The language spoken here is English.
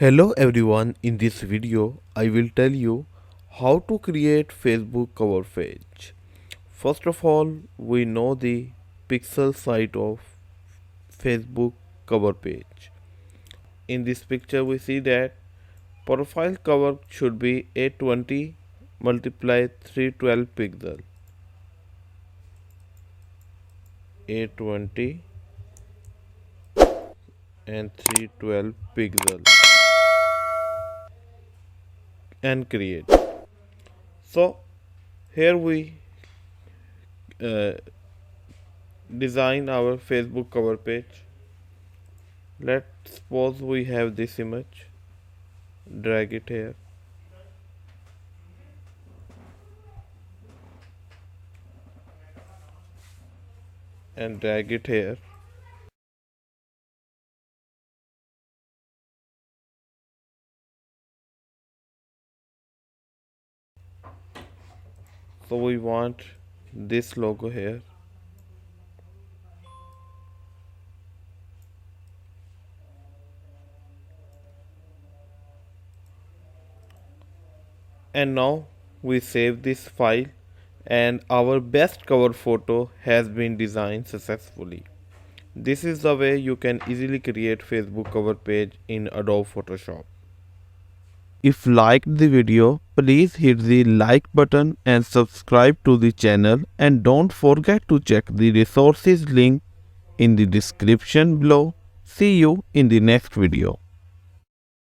Hello everyone, in this video I will tell you how to create Facebook cover page. First of all, we know the pixel site of Facebook cover page. In this picture we see that profile cover should be 820 multiply 312 pixel. 820 and 312 pixel and create. So here we design our Facebook cover page. Let's suppose we have this image, drag it here and drag it here. So we want this logo here. And now we save this file and our best cover photo has been designed successfully. This is the way you can easily create Facebook cover page in Adobe Photoshop. If liked the video, please hit the like button and subscribe to the channel, and don't forget to check the resources link in the description below. See you in the next video.